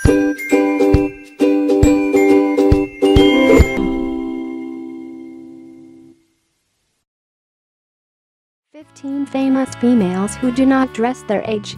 15 famous females who do not dress their age.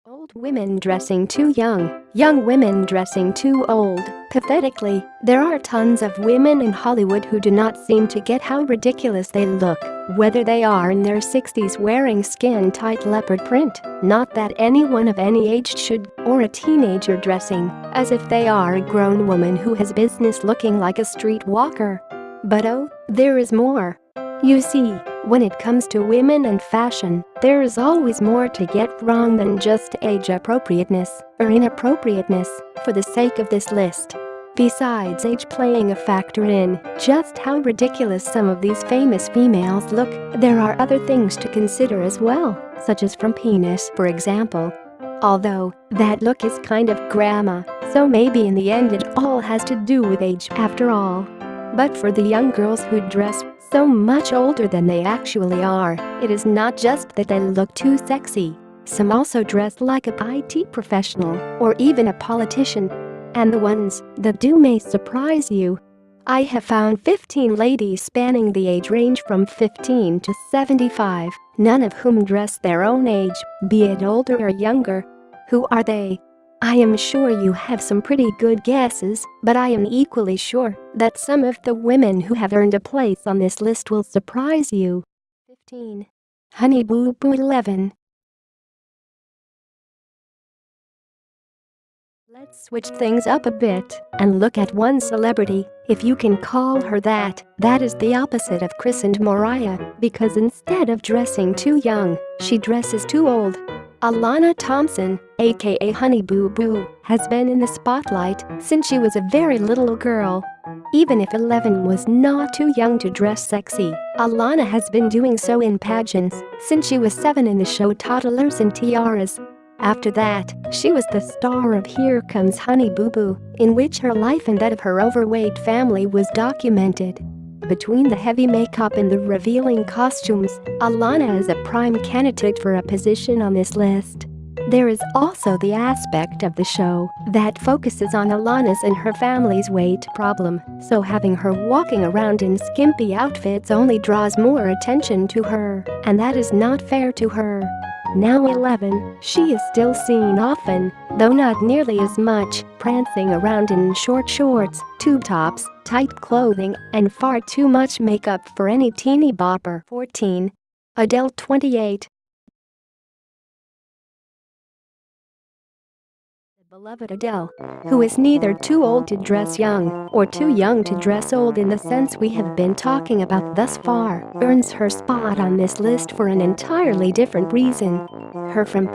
Old women dressing too young women dressing too old. Pathetically, there are tons of women in Hollywood who do not seem to get how ridiculous they look, whether they are in their 60s wearing skin-tight leopard print, not that anyone of any age should, or a teenager dressing as if they are a grown woman who has business looking like a streetwalker. But oh, there is more. You see, when it comes to women and fashion, there is always more to get wrong than just age appropriateness or inappropriateness for the sake of this list. Besides age playing a factor in just how ridiculous some of these famous females look, there are other things to consider as well, such as from penis, for example. Although, that look is kind of grandma, so maybe in the end it all has to do with age after all. But for the young girls who dress so much older than they actually are, it is not just that they look too sexy. Some also dress like a IT professional or even a politician. And the ones that do may surprise you. I have found 15 ladies spanning the age range from 15 to 75, none of whom dress their own age, be it older or younger. Who are they? I am sure you have some pretty good guesses, but I am equally sure that some of the women who have earned a place on this list will surprise you. 15. Honey Boo Boo 11. Let's switch things up a bit and look at one celebrity, if you can call her that is the opposite of Kris and Mariah, because instead of dressing too young, she dresses too old. Alana Thompson, aka Honey Boo Boo, has been in the spotlight since she was a very little girl. Even if 11 was not too young to dress sexy, Alana has been doing so in pageants since she was 7 in the show Toddlers and Tiaras. After that, she was the star of Here Comes Honey Boo Boo, in which her life and that of her overweight family was documented. Between the heavy makeup and the revealing costumes, Alana is a prime candidate for a position on this list. There is also the aspect of the show that focuses on Alana's and her family's weight problem, so having her walking around in skimpy outfits only draws more attention to her, and that is not fair to her. Now 11, she is still seen often, though not nearly as much, prancing around in short shorts, tube tops, tight clothing, and far too much makeup for any teeny bopper. 14. Adele 28. Beloved Adele, who is neither too old to dress young or too young to dress old in the sense we have been talking about thus far, earns her spot on this list for an entirely different reason. Her from.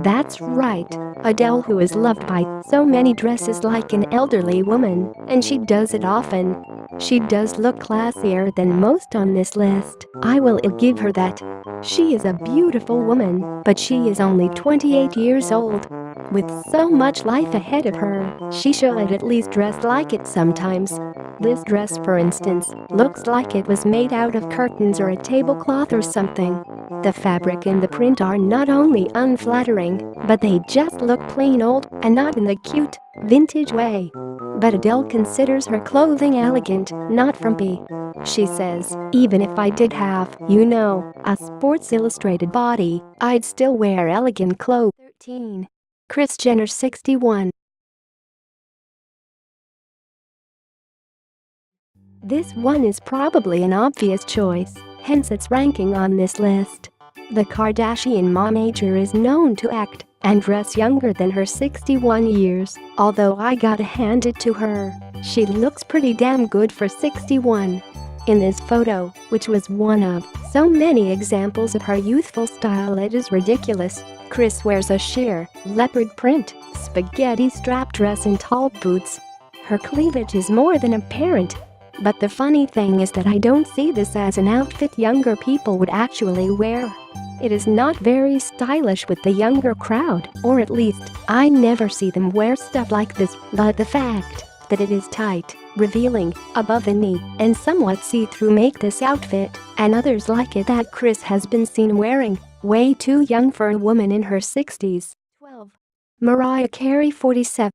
That's right, Adele, who is loved by so many, dresses like an elderly woman, and she does it often. She does look classier than most on this list, I will give her that. She is a beautiful woman, but she is only 28 years old. With so much life ahead of her, she should at least dress like it sometimes. This dress, for instance, looks like it was made out of curtains or a tablecloth or something. The fabric and the print are not only unflattering, but they just look plain old and not in the cute, vintage way. But Adele considers her clothing elegant, not frumpy. She says, even if I did have, a Sports Illustrated body, I'd still wear elegant clothes. 13. Kris Jenner 61. This one is probably an obvious choice, hence its ranking on this list. The Kardashian momager is known to act and dress younger than her 61 years, although I gotta hand it to her, she looks pretty damn good for 61. In this photo, which was one of so many examples of her youthful style it is ridiculous, Kris wears a sheer, leopard print, spaghetti strap dress and tall boots. Her cleavage is more than apparent. But the funny thing is that I don't see this as an outfit younger people would actually wear. It is not very stylish with the younger crowd, or at least, I never see them wear stuff like this, but the fact that it is tight, revealing, above the knee, and somewhat see-through make this outfit, and others like it that Kris has been seen wearing, way too young for a woman in her 60s. 12. Mariah Carey 47.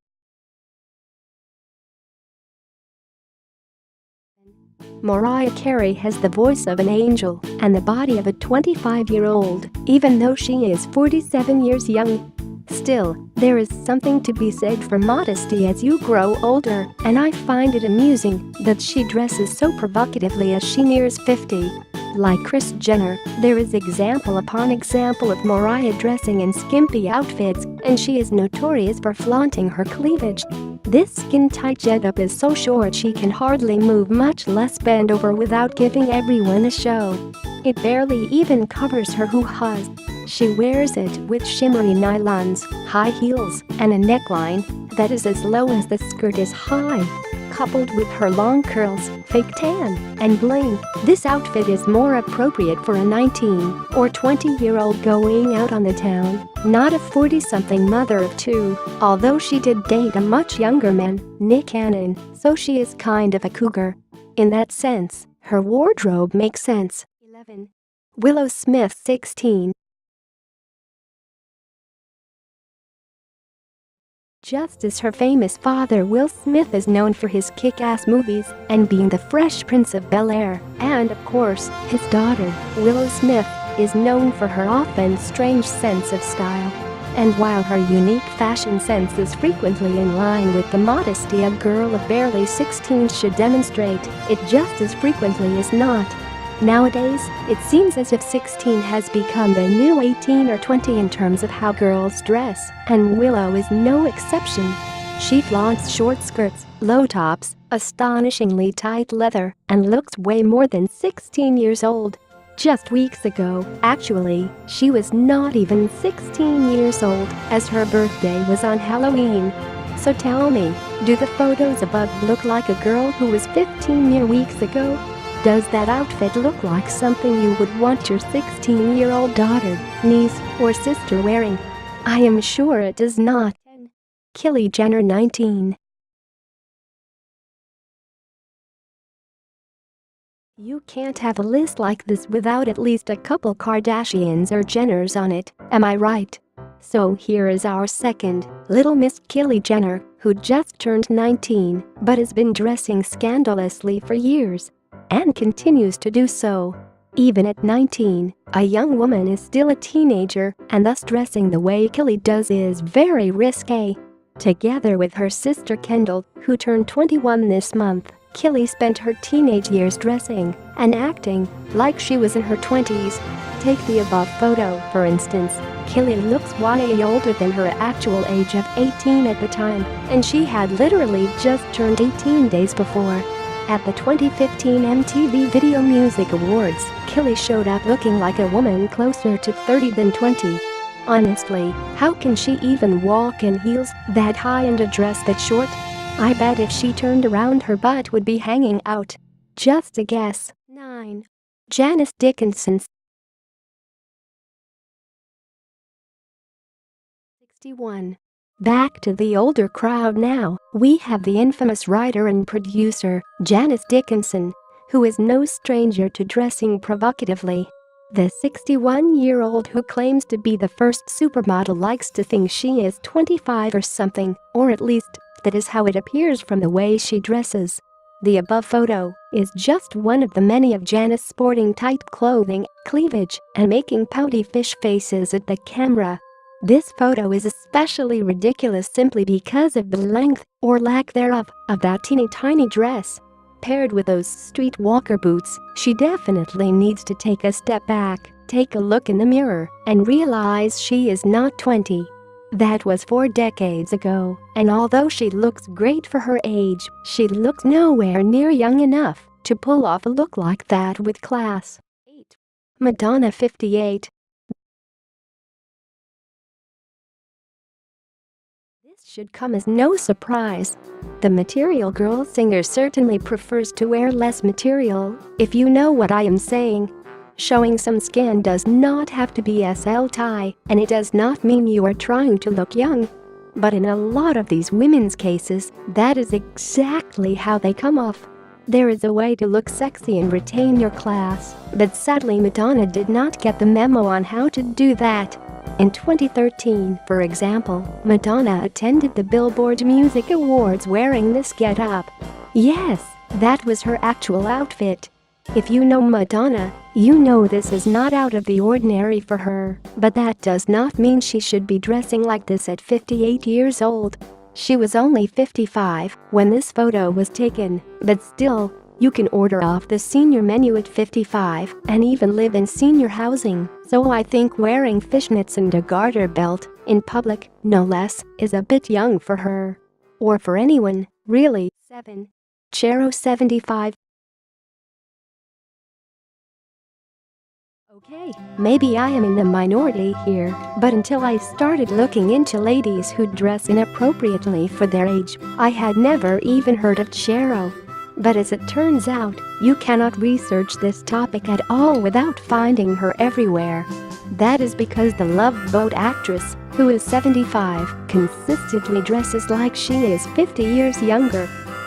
Mariah Carey has the voice of an angel and the body of a 25-year-old, even though she is 47 years young. Still, there is something to be said for modesty as you grow older, and I find it amusing that she dresses so provocatively as she nears 50. Like Kris Jenner, there is example upon example of Mariah dressing in skimpy outfits, and she is notorious for flaunting her cleavage. This skin-tight getup is so short she can hardly move, much less bend over without giving everyone a show. It barely even covers her hoo-has. She wears it with shimmery nylons, high heels, and a neckline that is as low as the skirt is high. Coupled with her long curls, fake tan, and bling, this outfit is more appropriate for a 19 or 20-year-old going out on the town, not a 40-something mother of two, although she did date a much younger man, Nick Cannon, so she is kind of a cougar. In that sense, her wardrobe makes sense. 11. Willow Smith 16. Just as her famous father Will Smith is known for his kick-ass movies and being the Fresh Prince of Bel-Air, and of course, his daughter, Willow Smith, is known for her often strange sense of style. And while her unique fashion sense is frequently in line with the modesty a girl of barely 16 should demonstrate, it just as frequently is not. Nowadays, it seems as if 16 has become the new 18 or 20 in terms of how girls dress, and Willow is no exception. She flaunts short skirts, low tops, astonishingly tight leather, and looks way more than 16 years old. Just weeks ago, actually, she was not even 16 years old, as her birthday was on Halloween. So tell me, do the photos above look like a girl who was 15 mere weeks ago? Does that outfit look like something you would want your 16-year-old daughter, niece, or sister wearing? I am sure it does not. Kylie Jenner 19. You can't have a list like this without at least a couple Kardashians or Jenners on it, am I right? So here is our second, Little Miss Kylie Jenner, who just turned 19 but has been dressing scandalously for years. And continues to do so. Even at 19, a young woman is still a teenager, and thus dressing the way Kylie does is very risque. Together with her sister Kendall, who turned 21 this month, Kylie spent her teenage years dressing and acting like she was in her 20s. Take the above photo, for instance. Kylie looks way older than her actual age of 18 at the time, and she had literally just turned 18 days before. At the 2015 MTV Video Music Awards, Kylie showed up looking like a woman closer to 30 than 20. Honestly, how can she even walk in heels that high and a dress that short? I bet if she turned around her butt would be hanging out. Just a guess. 9. Janice Dickinson 61. Back to the older crowd now, we have the infamous writer and producer, Janice Dickinson, who is no stranger to dressing provocatively. The 61-year-old who claims to be the first supermodel likes to think she is 25 or something, or at least, that is how it appears from the way she dresses. The above photo is just one of the many of Janice sporting tight clothing, cleavage, and making pouty fish faces at the camera. This photo is especially ridiculous simply because of the length, or lack thereof, of that teeny-tiny dress. Paired with those streetwalker boots, she definitely needs to take a step back, take a look in the mirror, and realize she is not 20. That was 4 decades ago, and although she looks great for her age, she looks nowhere near young enough to pull off a look like that with class. 8. Madonna 58. Should come as no surprise. The Material Girl singer certainly prefers to wear less material, if you know what I am saying. Showing some skin does not have to be SL tie, and it does not mean you are trying to look young. but in a lot of these women's cases, that is exactly how they come off. There is a way to look sexy and retain your class, but sadly Madonna did not get the memo on how to do that. In 2013, for example, Madonna attended the Billboard Music Awards wearing this get-up. Yes, that was her actual outfit. If you know Madonna, you know this is not out of the ordinary for her, but that does not mean she should be dressing like this at 58 years old. She was only 55 when this photo was taken, but still, you can order off the senior menu at 55 and even live in senior housing, so I think wearing fishnets and a garter belt, in public, no less, is a bit young for her. Or for anyone, really. 7. Cheryl 75. Okay, maybe I am in the minority here, but until I started looking into ladies who dress inappropriately for their age, I had never even heard of Cheryl. But as it turns out, you cannot research this topic at all without finding her everywhere. That is because the Love Boat actress, who is 75, consistently dresses like she is 50 years younger.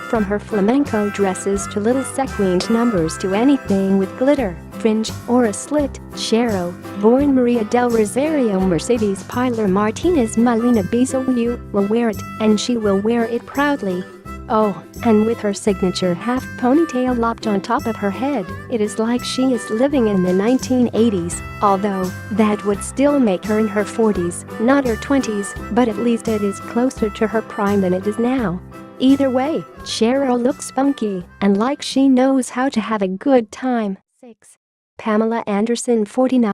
From her flamenco dresses to little sequined numbers to anything with glitter, fringe, or a slit, Cheryl, born Maria del Rosario Mercedes Pilar Martinez Malina Bisoyu, will wear it, and she will wear it proudly. Oh, and with her signature half ponytail lopped on top of her head, it is like she is living in the 1980s, although that would still make her in her 40s, not her 20s, but at least it is closer to her prime than it is now. Either way, Cheryl looks funky and like she knows how to have a good time. 6. Pamela Anderson 49.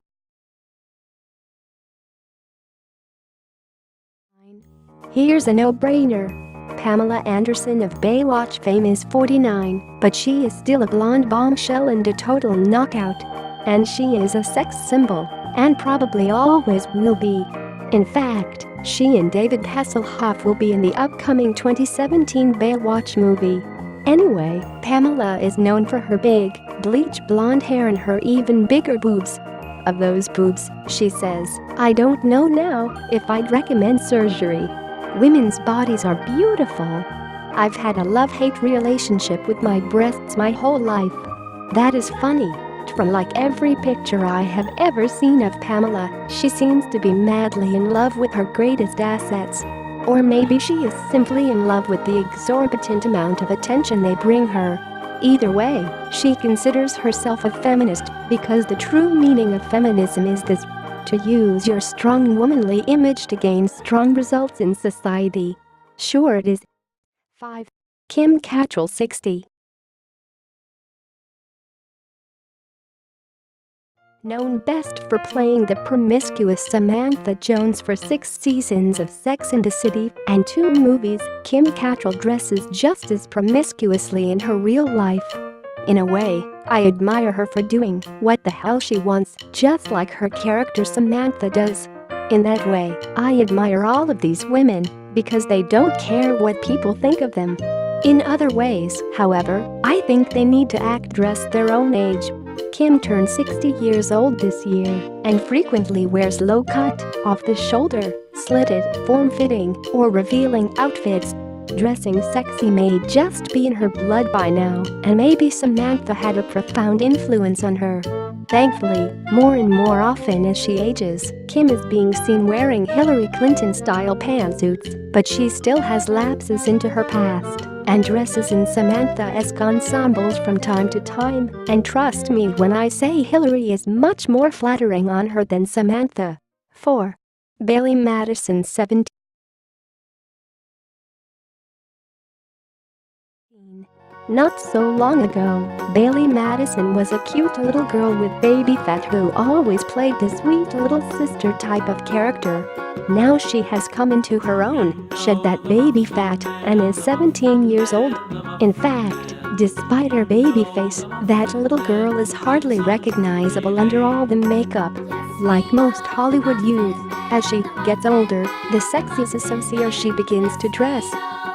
Here's a no-brainer. Pamela Anderson of Baywatch fame is 49, but she is still a blonde bombshell and a total knockout. And she is a sex symbol, and probably always will be. In fact, she and David Hasselhoff will be in the upcoming 2017 Baywatch movie. Anyway, Pamela is known for her big, bleach blonde hair and her even bigger boobs. Of those boobs, she says, "I don't know now if I'd recommend surgery. Women's bodies are beautiful. I've had a love-hate relationship with my breasts my whole life." That is funny. From like every picture I have ever seen of Pamela, she seems to be madly in love with her greatest assets. Or maybe she is simply in love with the exorbitant amount of attention they bring her. Either way, she considers herself a feminist because the true meaning of feminism is this: to use your strong womanly image to gain strong results in society. Sure it is. 5. Kim Cattrall 60. Known best for playing the promiscuous Samantha Jones for 6 seasons of Sex and the City and 2 movies, Kim Cattrall dresses just as promiscuously in her real life. In a way, I admire her for doing what the hell she wants, just like her character Samantha does. In that way, I admire all of these women because they don't care what people think of them. In other ways, however, I think they need to dress their own age. Kim turned 60 years old this year and frequently wears low-cut, off-the-shoulder, slitted, form-fitting, or revealing outfits. Dressing sexy may just be in her blood by now, and maybe Samantha had a profound influence on her. Thankfully, more and more often as she ages, Kim is being seen wearing Hillary Clinton-style pantsuits, but she still has lapses into her past and dresses in Samantha-esque ensembles from time to time, and trust me when I say Hillary is much more flattering on her than Samantha. 4. Bailee Madison 17. Not so long ago, Bailee Madison was a cute little girl with baby fat who always played the sweet little sister type of character. Now she has come into her own, shed that baby fat, and is 17 years old. In fact, despite her baby face, that little girl is hardly recognizable under all the makeup. Like most Hollywood youth, as she gets older, the sexier she begins to dress.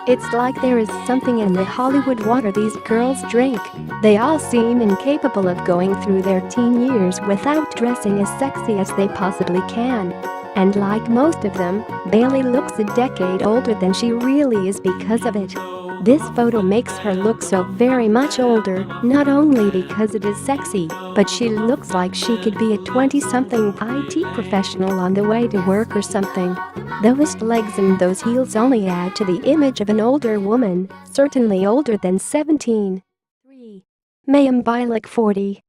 It's like there is something in the Hollywood water these girls drink. They all seem incapable of going through their teen years without dressing as sexy as they possibly can. And like most of them, Bailey looks a decade older than she really is because of it. This photo makes her look so very much older, not only because it is sexy, but she looks like she could be a 20-something IT professional on the way to work or something. Those legs and those heels only add to the image of an older woman, certainly older than 17. 3. Mayim Bialik 40.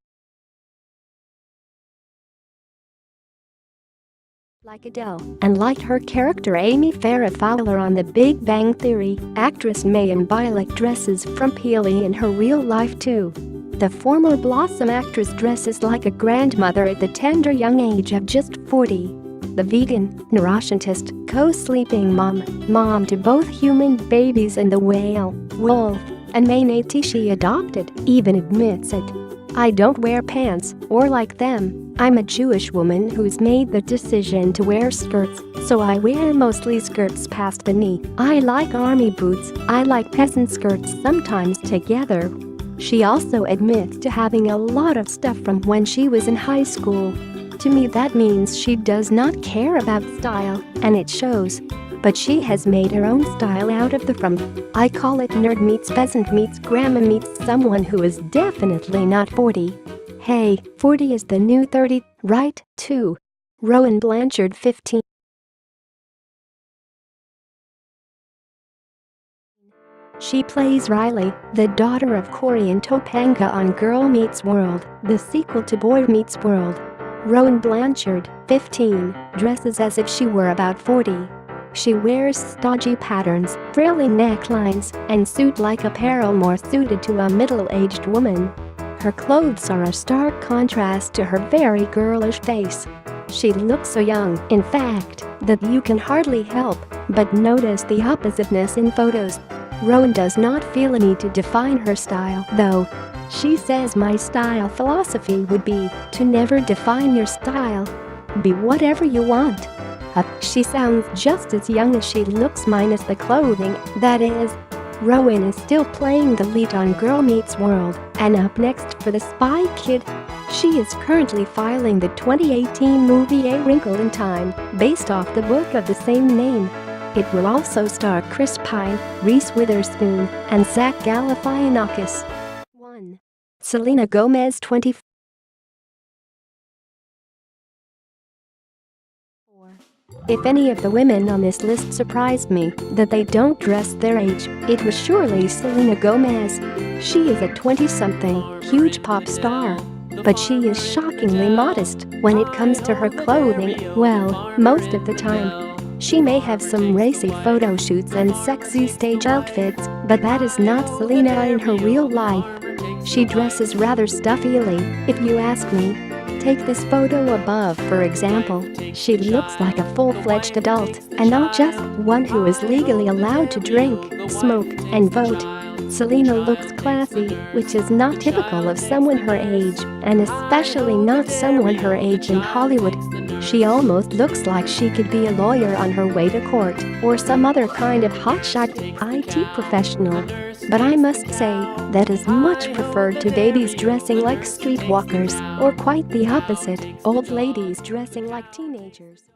Like Adele, and like her character Amy Farrah Fowler on The Big Bang Theory, actress Mayim Bialik dresses frumpily in her real life too. The former Blossom actress dresses like a grandmother at the tender young age of just 40. The vegan, neuroscientist, co-sleeping mom to both human babies and the whale, wolf, and manatee she adopted, even admits it. "I don't wear pants, or like them. I'm a Jewish woman who's made the decision to wear skirts, so I wear mostly skirts past the knee. I like army boots, I like peasant skirts sometimes together." She also admits to having a lot of stuff from when she was in high school. To me that means she does not care about style, and it shows. But she has made her own style out of the from. I call it nerd meets peasant meets grandma meets someone who is definitely not 40. Hey, 40 is the new 30, right? 2. Rowan Blanchard 15. She plays Riley, the daughter of Corey and Topanga on Girl Meets World, the sequel to Boy Meets World. Rowan Blanchard, 15, dresses as if she were about 40. She wears stodgy patterns, frilly necklines, and suit-like apparel more suited to a middle-aged woman. Her clothes are a stark contrast to her very girlish face. She looks so young, in fact, that you can hardly help but notice the oppositeness in photos. Rowan does not feel a need to define her style, though. She says my style philosophy would be to never define your style. Be whatever you want. She sounds just as young as she looks minus the clothing, that is. Rowan is still playing the lead on Girl Meets World, and up next for The Spy Kid. She is currently filing the 2018 movie A Wrinkle in Time, based off the book of the same name. It will also star Chris Pine, Reese Witherspoon, and Zach Galifianakis. 1. Selena Gomez 24. If any of the women on this list surprised me that they don't dress their age, it was surely Selena Gomez. She is a 20-something, huge pop star. But she is shockingly modest when it comes to her clothing, well, most of the time. She may have some racy photo shoots and sexy stage outfits, but that is not Selena in her real life. She dresses rather stuffily, if you ask me. Take this photo above, for example. She looks like a full-fledged adult, and not just one who is legally allowed to drink, smoke, and vote. Selena looks classy, which is not typical of someone her age, and especially not someone her age in Hollywood. She almost looks like she could be a lawyer on her way to court, or some other kind of hotshot IT professional. But I must say, that is much preferred to babies dressing like streetwalkers, or quite the opposite, old ladies dressing like teenagers.